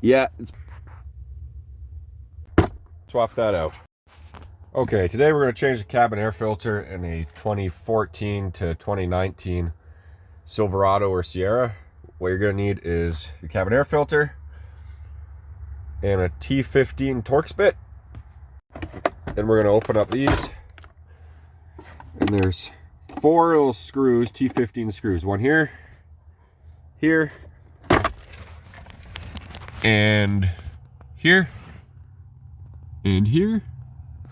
Yeah, swap that out. Okay, today we're going to change the cabin air filter in a 2014 to 2019 Silverado or Sierra. What you're going to need is your cabin air filter and a T15 Torx bit. Then we're going to open up these, and there's 4 little screws, T15 screws. One here, here, and here, and here.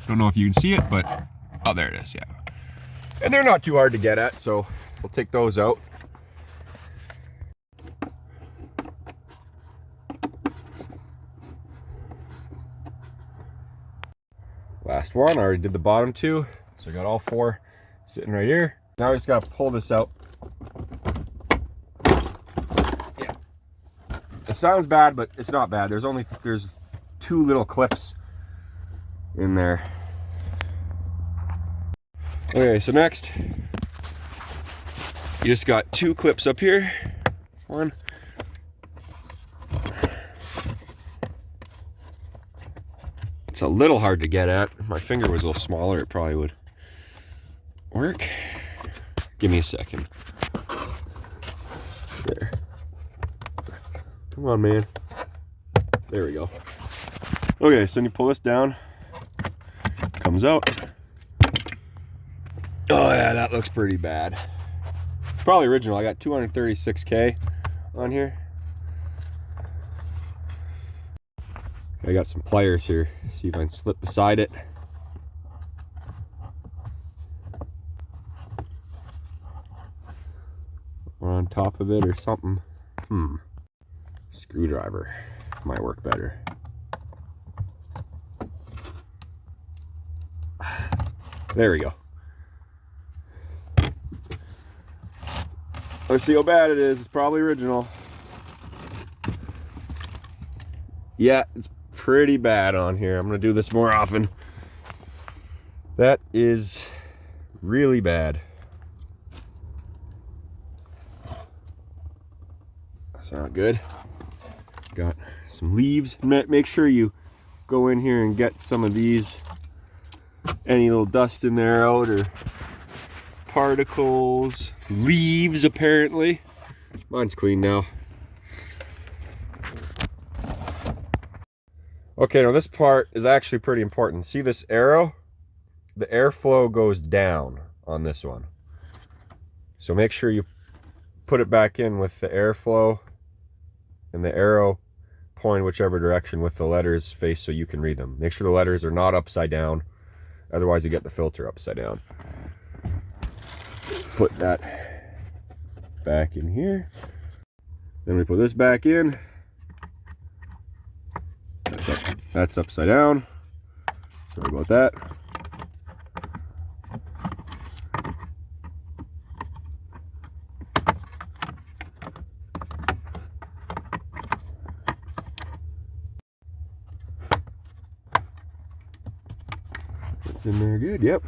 Don't know if you can see it, but oh, there it is, yeah. And they're not too hard to get at, so we'll take those out. Last one, I already did the bottom 2, so I got all 4 sitting right here. Now I just gotta pull this out. Yeah, it sounds bad, but it's not bad. There's 2 little clips in there. Okay, so next you just got 2 clips up here. One. It's a little hard to get at. If my finger was a little smaller, it probably would work. Give me a second. There. Come on, man. There we go. Okay, so then you pull this down. Comes out. Oh yeah, that looks pretty bad. It's probably original. I got 236K on here. I got some pliers here. See if I can slip beside it. Or on top of it or something. Screwdriver might work better. There we go. Let's see how bad it is. It's probably original. Yeah, it's pretty bad on here. I'm gonna do this more often. That is really bad. That's not good. Got some leaves. Make sure you go in here and get some of these, any little dust in there out, or particles, leaves apparently. Mine's clean now. Okay, now this part is actually pretty important. See this arrow? The airflow goes down on this one. So make sure you put it back in with the airflow and the arrow point whichever direction with the letters faced so you can read them. Make sure the letters are not upside down. Otherwise you get the filter upside down. Put that back in here. Then we put this back in. That's upside down. Sorry about that. It's in there good, yep.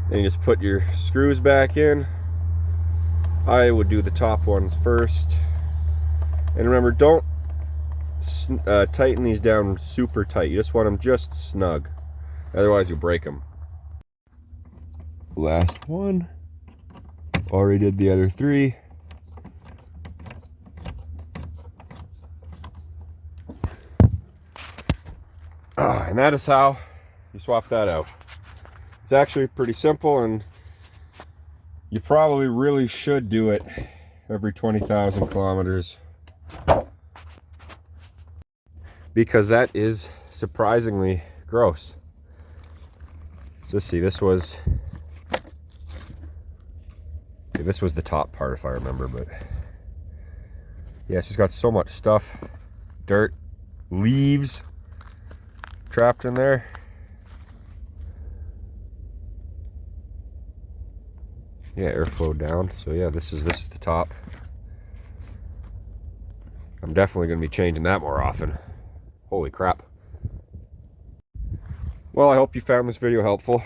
Then you just put your screws back in. I would do the top ones first. And remember, don't tighten these down super tight. You just want them just snug. Otherwise you'll break them. Last one. Already did the other 3. And that is how you swap that out. It's actually pretty simple, and you probably really should do it every 20,000 kilometers. Because that is surprisingly gross. So see, this was the top part if I remember, but yeah, it's just got so much stuff, dirt, leaves trapped in there. Yeah, airflow down. So yeah, this is the top. I'm definitely going to be changing that more often. Holy crap. Well, I hope you found this video helpful.